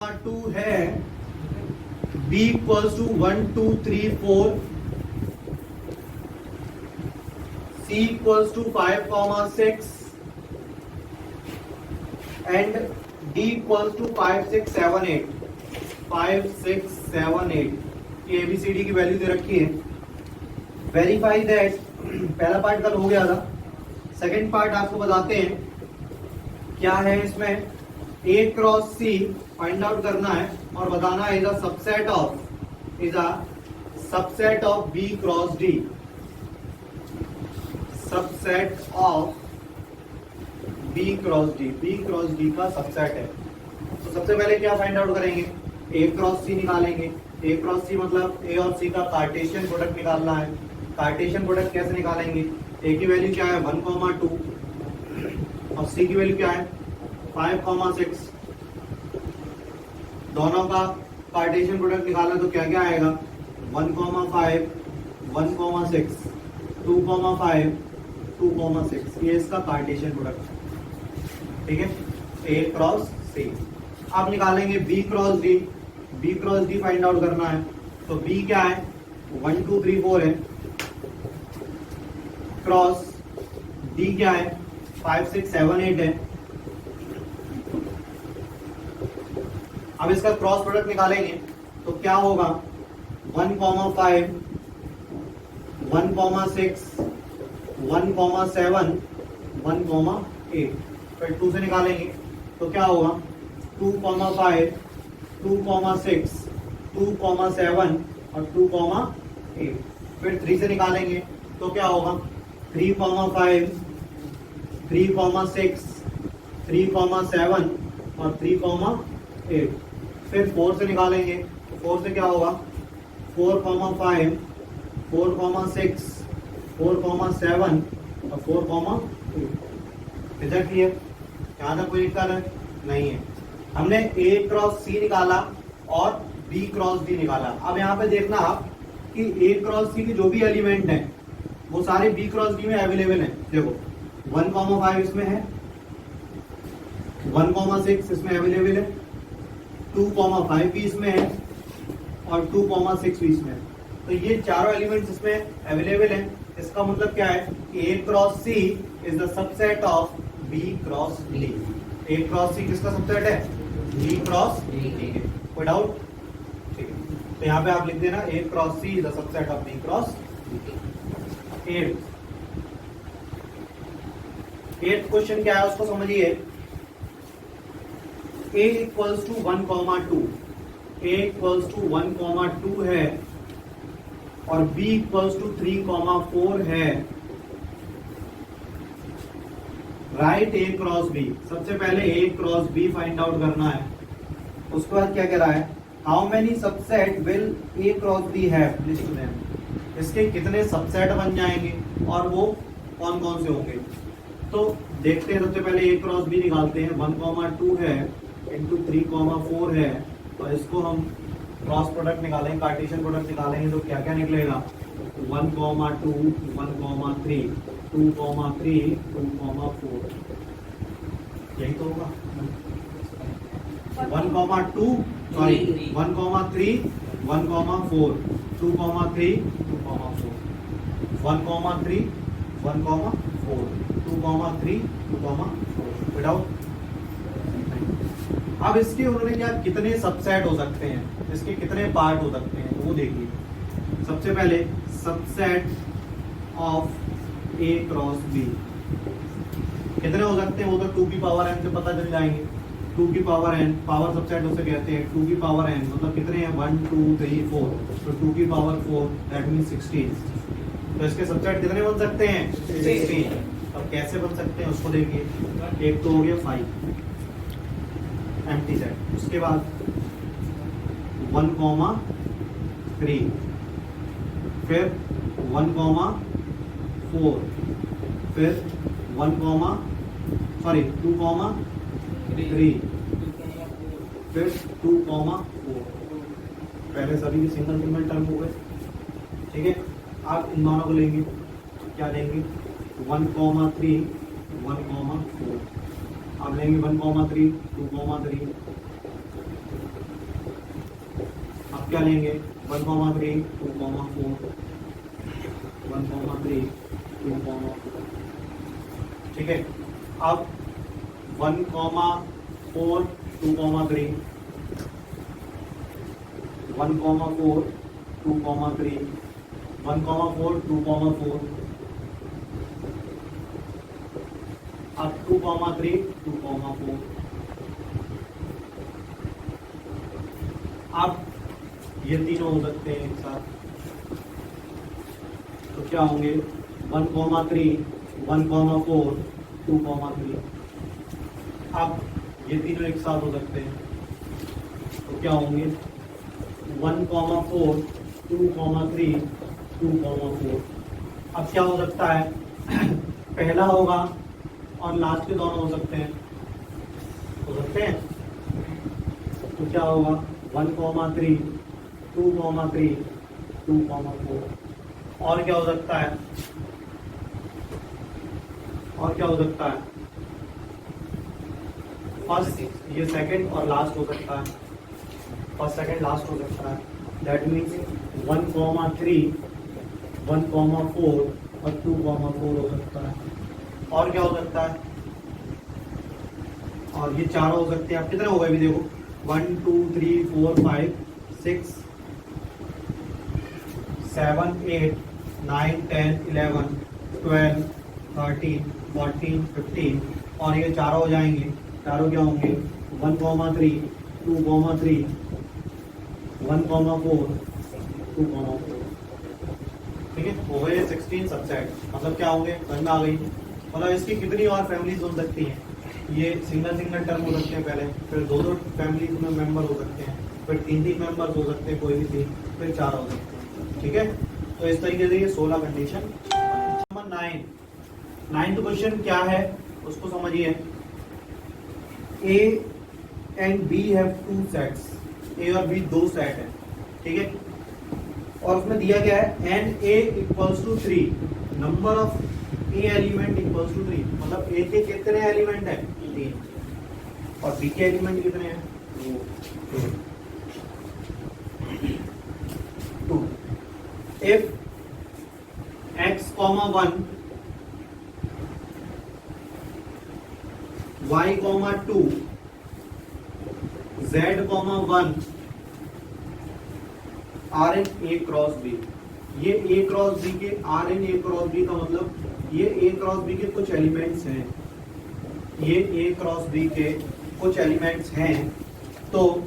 To है b equals to 1 2 3 4, c equals to 5 6 and d equals to 5 6 7 8 5 6 7 8 ये ABCD की value दे रखी है। वेरीफाई दैट पहला पार्ट कल हो गया था। सेकंड पार्ट आपको बताते हैं क्या है इसमें। A cross C find out करना है और बताना है is a subset of B cross D, subset of B cross D का सबसेट है। तो सबसे पहले क्या फाइंड आउट करेंगे, A क्रॉस C निकालेंगे। A क्रॉस C मतलब A और C का कार्टेशियन प्रोडक्ट निकालना है। कार्टेशियन प्रोडक्ट कैसे निकालेंगे, A की वैल्यू क्या है 1, 2 और C की वैल्यू क्या है 5, 6। दोनों का कार्टेशियन प्रोडक्ट निकालना तो क्या क्या आएगा 1, 5 1, 6 2, 5 2, 6। ये इसका कार्टेशियन प्रोडक्ट है, ठीक है। A cross C। अब निकालेंगे B cross D। B cross D find out करना है तो B क्या है 1 2 3 4 है, क्रॉस D क्या है 5 6 7 8 है। अब इसका क्रॉस प्रोडक्ट निकालेंगे तो क्या होगा 1, 5 1, 6 1, 7 1, 8। फिर 2 से निकालेंगे तो क्या होगा 2, 5 2, 6 2, 7 और 2, 8। फिर 3 से निकालेंगे तो क्या होगा 3, 5 3, 6 3, 7 और 3, 8। फिर 4 से निकालेंगे तो 4 से क्या होगा 4, 5 4, 6 4, 7 और 4, 8। रिजल्ट क्लियर, यहाँ तक कोई दिक्कत नहीं है। हमने A क्रॉस C निकाला और B क्रॉस D निकाला। अब यहाँ पे देखना आप कि A क्रॉस C के जो भी एलिमेंट हैं वो सारे B क्रॉस D में अवेलेबल हैं। देखो 1, 5 इसमें है, 1, 6 इसमें अवेलेबल है, 2, 5 भी इसमें है और 2, 6 भी इसमें है। तो ये चारों एलिमेंट्स इसमें अवेलेबल हैं। इसका मतलब क्या है कि A cross C is the subset of B cross D। A cross C किसका सबसेट है B क्रॉस D, ठीक है। कोई डाउट, ठीक है। तो यहाँ पे आप लिख देना A cross C is the subset of B cross D। 8th question क्या है उसको समझिए। A equals to 1, 2 A equals to 1, 2 है और B इक्वल्स टू 3, 4 है। Right A cross B। सबसे पहले A cross B find out करना है। उसके बाद क्या कह रहा है how many subset will A cross B have, list them. इसके कितने सबसेट बन जाएंगे और वो कौन कौन से होंगे। तो देखते हैं, सबसे पहले A क्रॉस B निकालते हैं। 1, 2 है इंटू 3, 4 है और इसको हम क्रॉस प्रोडक्ट निकालेंगे, कार्टेशियन प्रोडक्ट निकालेंगे तो क्या क्या निकलेगा 1, 2 1, 3 2, 3 2, 4। यही तो होगा 1, 2 सॉरी 1, 3 1, 4 2, 3 2, 4 1, 3 1, 4 2, 3 2, 4 विदाउट। अब इसके उन्होंने क्या कितने सबसेट हो सकते हैं, इसके कितने पार्ट हो सकते हैं वो देखिए। सबसे पहले subset of A cross B कितने हो सकते हैं वो तो 2 की पावर n से पता चल जाएंगे। 2 की पावर n पावर सबसेट उसे कहते हैं। 2 की पावर n मतलब कितने हैं 1 2 3 4, तो 2 की पावर 4 दैट मींस 16। तो इसके सबसेट कितने बन सकते हैं 16। अब कैसे बन सकते हैं उसको देखिए। एक तो हो गया 5 एम्प्टी सेट, उसके बाद 1, 3 फिर 1, 4 फिर 2, 3 फिर 2, 4। पहले सभी के सिंगल सिंगल टर्म हो गए, ठीक है। आप इन दोनों को लेंगे क्या लेंगे 1, 3 1, 4। अब लेंगे 1, 3 2, 3 आप क्या लेंगे 1, 3, 2, 4, 1, 3, 2, 4, ठीक है। अब 1, 4, 2, 3, 1, 4, 2, 3, 1, 4, 2, 4, अब 2, 3, 2, 4, अब ये तीनों हो सकते हैं एक साथ, तो क्या होंगे 1, 3, 1, 4, 2, 3, अब ये तीनों एक साथ हो सकते हैं, तो क्या होंगे 1, 4, 2, 3, 2, 4। अब क्या हो सकता है पहला होगा और लास्ट के दोनों हो सकते हैं, तो क्या होगा 1, 3, 2, 3, 2, 4। और क्या हो सकता है फर्स्ट, ये सेकंड और लास्ट हो सकता है, फर्स्ट सेकंड लास्ट हो सकता है। दैट मीन्स 1, 3, 1, 4 और 2, 4 हो सकता है। और क्या हो सकता है, और ये चारों हो सकते हैं। अब कितने हो गए भी देखो 1, 2, 3, 4, 5, 6, 7, 8, 9, 10, 11, 12, 13, 14, 15 और ये चारों हो जाएंगे। चारों क्या होंगे 1, 3, 2, 3, 1, 4, 2, 4, ठीक है। हो गए 16 सबसेट। मतलब क्या होंगे समझ में आ गई। मतलब इसकी कितनी और फैमिलीज हो सकती हैं, ये सिंगल टर्म हो सकते हैं पहले, फिर 2 फैमिलीज में मेंबर हो सकते हैं, फिर 3 मेंबर्स हो सकते हैं कोई भी 3, फिर 4 हो सकते हैं, ठीक है। तो इस तरीके से ये 16 कंडीशन। नंबर 9, 9th क्वेश्चन क्या है उसको समझिए। A and B have 2 sets, A और B 2 सेट है, ठीक है। और उसमें दिया गया है and A equals to 3, number of A element equals to 3। मतलब A के कितने एलिमेंट है 3 और B के एलिमेंट कितने हैं 2। If x, 1, y, 2, z, 1 R in A cross B, ये ए क्रॉस बी के R in A cross B का मतलब ये ए क्रॉस बी के कुछ एलिमेंट्स हैं, ये ए क्रॉस बी के कुछ एलिमेंट्स हैं, तो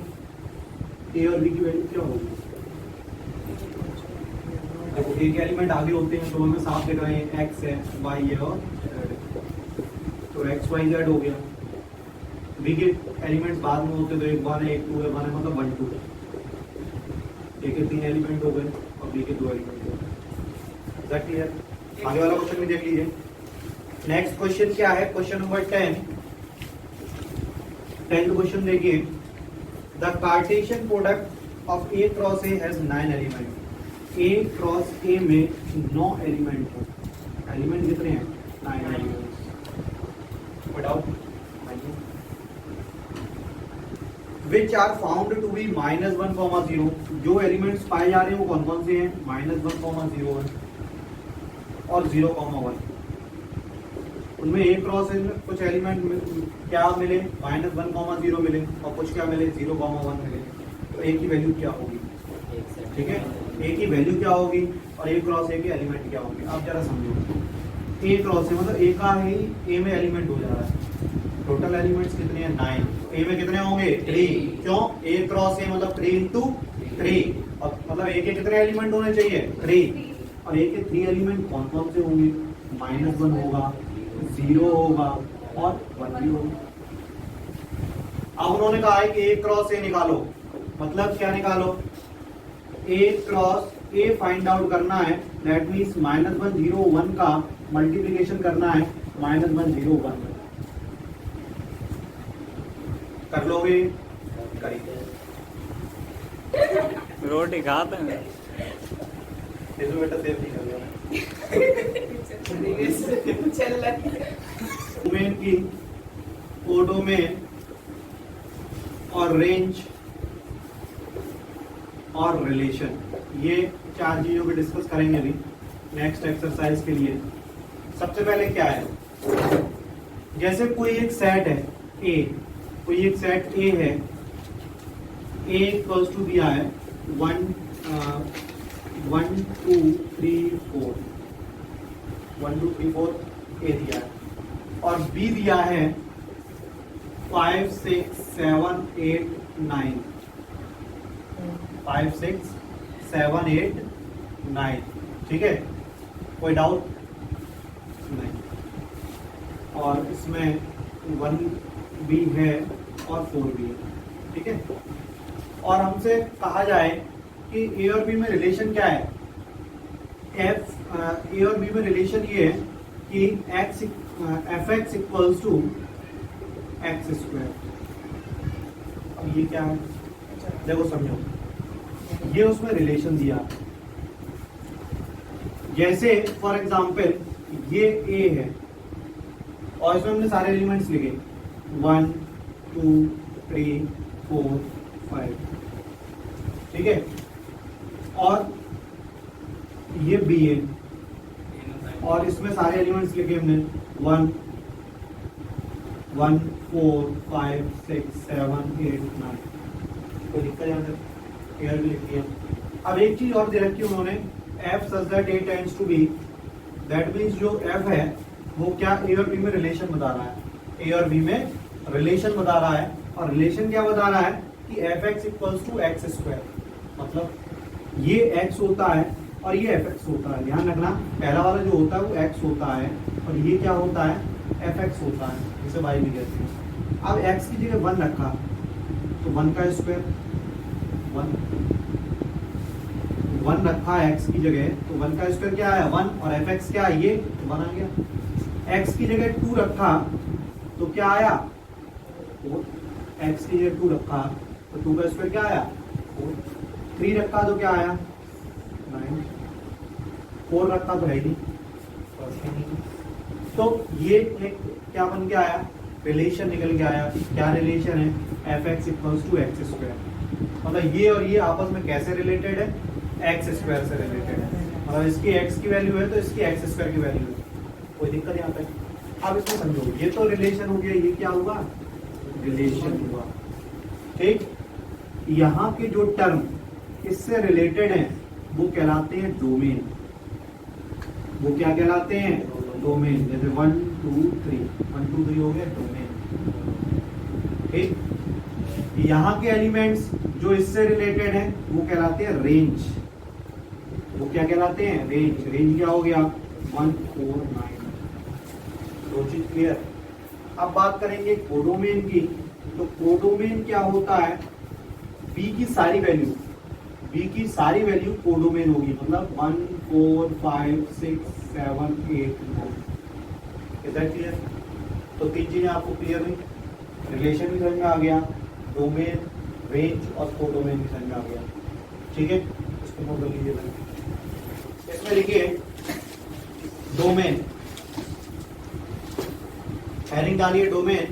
ए और बी की वैल्यू क्या होगी। देखो ए के एलिमेंट आगे होते हैं तो हमें साफ दिख रहे हैं, एक्स है, वाई है और तो एक्स वाई जेड हो गया। बी के एलिमेंट्स बाद में होते तो एक 1 है, एक 2 है, 1 है मतलब 1, 2। ए के 3 एलिमेंट हो गए और बी के 2 एलिमेंट हो गए। That clear. आगे वाला क्वेश्चन भी देख लीजिए। नेक्स्ट क्वेश्चन क्या है, क्वेश्चन नंबर 10। 10th क्वेश्चन देखिए। The Cartesian product of A cross A has 9 element. A cross ए में 9 एलिमेंट है। एलिमेंट कितने हैं 9 एलिमेंट्स। बताओ which are found to be -1, 0। जो एलिमेंट्स पाए जा रहे हैं वो कौन कौन से हैं -1, 0, 1 और 0, 1। उनमें ए क्रॉस में कुछ एलिमेंट क्या मिले -1, 0 मिले और कुछ क्या मिले 0, 1 मिले। तो ए की वैल्यू क्या होगी, ठीक है। ए की वैल्यू क्या होगी और ए क्रॉस ए के एलिमेंट क्या होंगे। अब जरा समझो, ए क्रॉस ए मतलब ए का ही ए में एलिमेंट हो जा रहा है। टोटल एलिमेंट्स कितने हैं 9, ए में कितने होंगे 3। क्यों ए क्रॉस ए मतलब 3 × 3 और मतलब ए के कितने एलिमेंट होने चाहिए 3 और ए के 3 एलिमेंट कौन कौन से होंगे -1 होगा, 0 होगा और 1 भी होगा। अब उन्होंने कहा है कि ए क्रॉस ए निकालो, मतलब क्या निकालो ए क्रॉस ए फाइंड आउट करना है। दैट मीन्स -1, 0, 1 का मल्टीप्लीकेशन करना है -1, 0, 1। कर लोगे करिए। रोटी खाते हैं बेटा सेव नहीं कर डोमेन की कोडोमेन और रेंज और रिलेशन, ये 4 चीजों को डिस्कस करेंगे अभी नेक्स्ट एक्सरसाइज के लिए। सबसे पहले क्या है, जैसे कोई एक सेट है ए, कोई एक सेट ए है, ए इक्वल्स टू दिया है 1 2 3 4, 1 2 3 4 ए दिया है, और बी दिया है 5 6 7 8 9, 5 6 7 8 9, ठीक है, कोई डाउट नहीं। और इसमें 1 भी है और 4 भी है, ठीक है। और हमसे कहा जाए कि ए और बी में रिलेशन क्या है, ए और बी में रिलेशन ये है कि f x equals to x square. अब ये क्या है, देखो समझो, ये उसमें रिलेशन दिया, जैसे फॉर एग्जाम्पल ये ए है और इसमें हमने सारे एलिमेंट्स लिखे 1 2 3 4 5, ठीक है, और ये बी है और इसमें सारे एलिमेंट्स लिखे हमने 1 1 4 5 6 7 8 9, कोई दिक्कत यहाँ तक एयर भी लिख दिया। अब एक चीज और दे रखी है उन्होंने, f such that a tends to b, that means जो f है वो क्या a और b में रिलेशन बता रहा है, a और b में रिलेशन बता रहा है, और रिलेशन क्या बता रहा है कि f x equals to x square, मतलब ये x होता है और ये एफ एक्स होता है। ध्यान रखना, पहला वाला जो होता है वो x होता है और ये क्या होता है एफ एक्स होता है, जिसे y भी कहते हैं। अब x की जगह 1 रखा तो 1 का स्क्वायर 1 रखा है x की जगह, तो 1 का स्क्वायर क्या है 1, और एफ एक्स क्या है ये, तो 1 आ गया। x की जगह 2 रखा तो क्या आया 4, x की जगह 2 रखा तो 2 का स्क्वायर क्या आया 4, 3 रखा तो क्या आया 9, 4 रखा तो है ही नहीं, तो ये एक क्या बन के आया, रिलेशन निकल के आया। क्या रिलेशन है, f x equals to x square, मतलब ये और ये आपस में कैसे रिलेटेड है, एक्स स्क्वायर से रिलेटेड है, मतलब इसकी एक्स की वैल्यू है तो इसकी एक्स स्क्वायर की वैल्यू है, कोई दिक्कत यहाँ तक। अब इसको समझो, ये तो रिलेशन हो गया, ये क्या हुआ रिलेशन हुआ, ठीक। यहाँ के जो टर्म इससे रिलेटेड हैं वो कहलाते हैं डोमेन, वो क्या कहलाते हैं डोमेन, जैसे 1 2 3 हो गया डोमेन, ठीक। यहाँ के एलिमेंट्स जो इससे रिलेटेड हैं वो कहलाते हैं रेंज, वो क्या कहलाते हैं रेंज, रेंज क्या हो गया 1 4 9, दो चीज क्लियर। अब बात करेंगे कोडोमेन की, तो कोडोमेन क्या होता है, बी की सारी वैल्यू कोडोमेन होगी, मतलब 1 4 5 6 7 8 9, इज दैट क्लियर। तो 3 चीजें आपको क्लियर हुई, रिलेशन भी समझ में आ गया, डोमेन, रेंज और कोडोमेन भी समझ में आ गया, ठीक है। इसको नोट कर लीजिए, इसमें लिखिए डोमेन, हेडिंग डालिए डोमेन,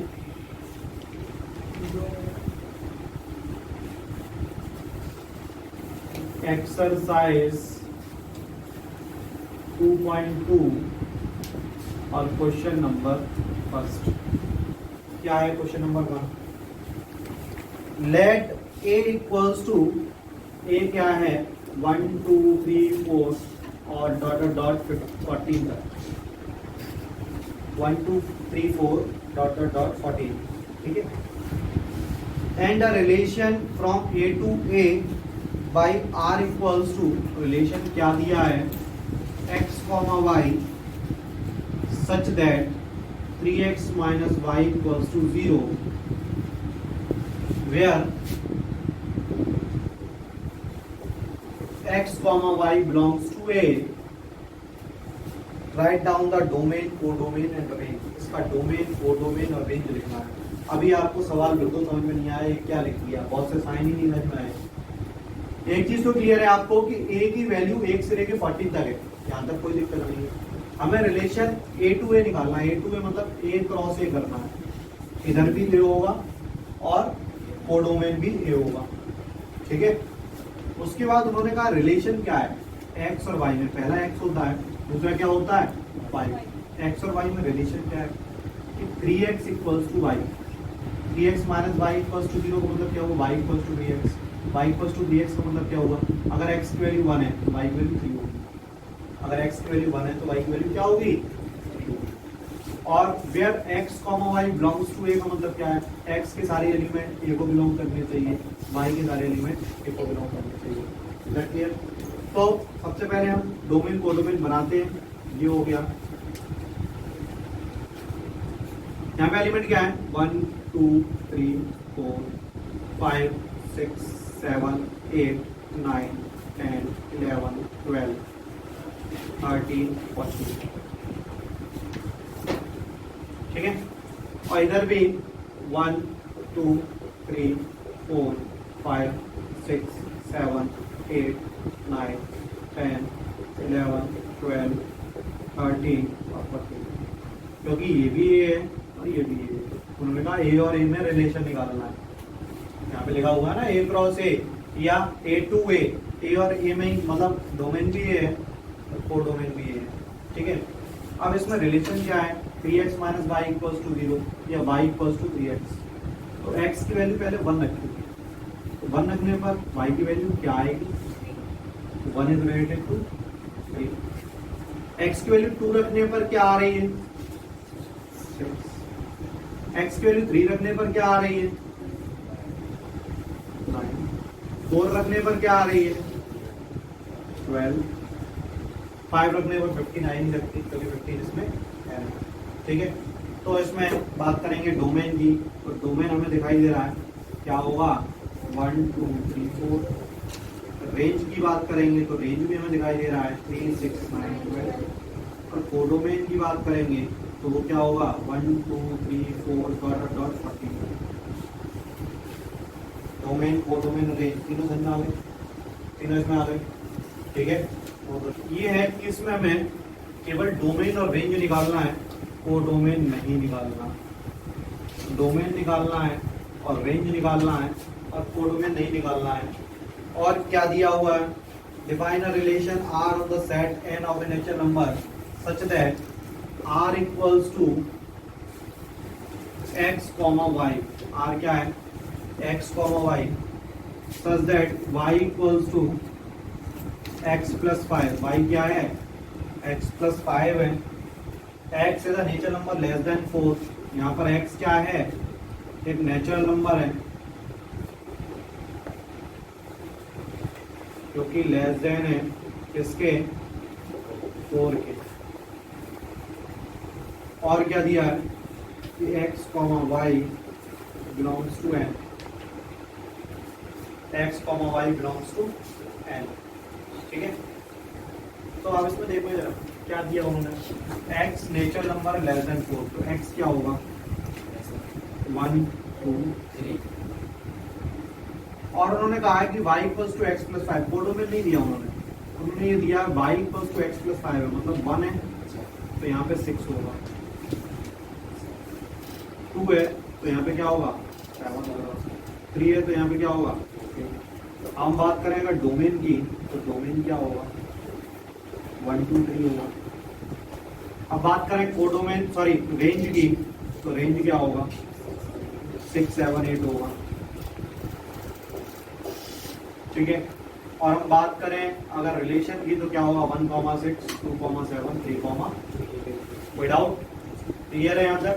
एक्सरसाइज 2.2 और क्वेश्चन नंबर 1। क्या है question number 1, let a equals to, a क्या है 1 2 3 4 और डॉट डॉट 14 तक, 1 2 3 4 डॉट डॉट 14, ठीक है। And a relation from a to a by r equals to, relation क्या दिया है x, y such that 3x minus y equals to 0, where x, y belongs to A. Write down the domain, codomain and range. इसका domain, codomain और range लिखना है। अभी आपको सवाल बिल्कुल समझ में नहीं आया, ये क्या लिख दिया, बहुत से साइन ही नहीं समझ में आए। एक चीज तो क्लियर है आपको कि a की वैल्यू 1 से लेके 14 तक है, यहाँ तक कोई दिक्कत नहीं है। हमें रिलेशन a टू a निकालना है, a टू a मतलब a क्रॉस a करना है, इधर भी a होगा और कोडोमेन भी a होगा, ठीक है। उसके बाद उन्होंने कहा रिलेशन क्या है एक्स और वाई में, पहला एक्स होता है, दूसरा क्या होता है वाई। एक्स और वाई में रिलेशन क्या है कि 3x equals to y, 3x minus y equals to 0 का मतलब क्या हुआ y equals to 3x, y equals to 3x का मतलब क्या हुआ अगर x की वैल्यू 1 है तो y की वैल्यू 3 होगी, अगर x की वैल्यू 1 है तो y की वैल्यू क्या होगी 3 होगी। और where x, y belongs to a का मतलब क्या है x के सारे एलिमेंट a को बिलोंग करने चाहिए, y के सारे एलिमेंट a को बिलोंग करने चाहिए। Is that clear? तो सबसे पहले हम डोमेन कोडोमेन बनाते हैं, ये हो गया। यहाँ पे एलिमेंट क्या है 1 2 3 4 5 6 7 8 9 10 11 12 13 14, ठीक है। और इधर भी 1 2 3 4 5 6 7 8 9 10 11 12 13 और 14, क्योंकि ये भी ए है और ये भी ए है। उन्होंने कहा ए और ए में रिलेशन निकालना है, यहाँ पे लिखा हुआ है ना ए क्रॉस ए या ए टू ए और ए में ही मतलब डोमेन भी ए है और को डोमेन भी ए है, ठीक है। अब इसमें रिलेशन क्या है 3x minus y equals to 0 या y इक्वल्स टू 3x, तो x की वैल्यू पहले 1 रखेंगे, तो 1 रखने पर y की वैल्यू क्या आएगी 1 इज रिलेटेड टू 3, x की वैल्यू 2 रखने पर क्या आ रही है 6, x की वैल्यू 3 रखने पर क्या आ रही है 9, 4 रखने पर क्या आ रही है 12, 5 रखने पर 59 ही रखती क्योंकि 15 इसमें है, ठीक है। तो इसमें बात करेंगे डोमेन की, तो डोमेन हमें दिखाई दे रहा है क्या होगा 1 2 3 4। रेंज की बात करेंगे तो रेंज भी हमें दिखाई दे रहा है 3 6 9 12। और कोडोमेन की बात करेंगे तो वो क्या होगा 1 2 3 4 dot dot 14। Domain codomain range तीनों समझ में आ गए, तीनों इसमें आ गए, ठीक है। और ये है कि इसमें हमें केवल डोमेन और रेंज निकालना है, कोडोमेन नहीं निकालना, डोमेन निकालना है और रेंज निकालना है और कोडोमेन नहीं निकालना है। और क्या दिया हुआ है define a relation R of the set n of a natural number such that R equals to x, y, R क्या है x, y such that y equals to x plus 5, y क्या है x प्लस 5 है, x is a natural number less than 4, यहाँ पर x क्या है एक नेचुरल नंबर है क्योंकि लेस देन है किसके 4 के। और क्या दिया है कि x, y belongs to n, x, y belongs to n, ठीक है। तो आप इसमें देखो जरा क्या दिया उन्होंने x natural number less than 4, तो x क्या होगा 1 2 3। और उन्होंने कहा है कि y equals to x plus 5, कोडों में नहीं दिया उन्होंने ये दिया y equals to x plus 5 है, मतलब 1 है तो यहाँ पे 6 होगा, 2 है तो यहाँ पे क्या होगा 7 होगा, 3 है तो यहाँ पे क्या होगा 8। हम बात करें अगर डोमेन की तो डोमेन क्या होगा 1 2 3 होगा। अब बात करें कोडोमेन सॉरी रेंज की तो रेंज क्या होगा 6 7 8 होगा, ठीक है। और हम बात करें अगर रिलेशन की तो क्या होगा 1 6 2 7 3 कोई डाउट क्लियर है यहाँ तक?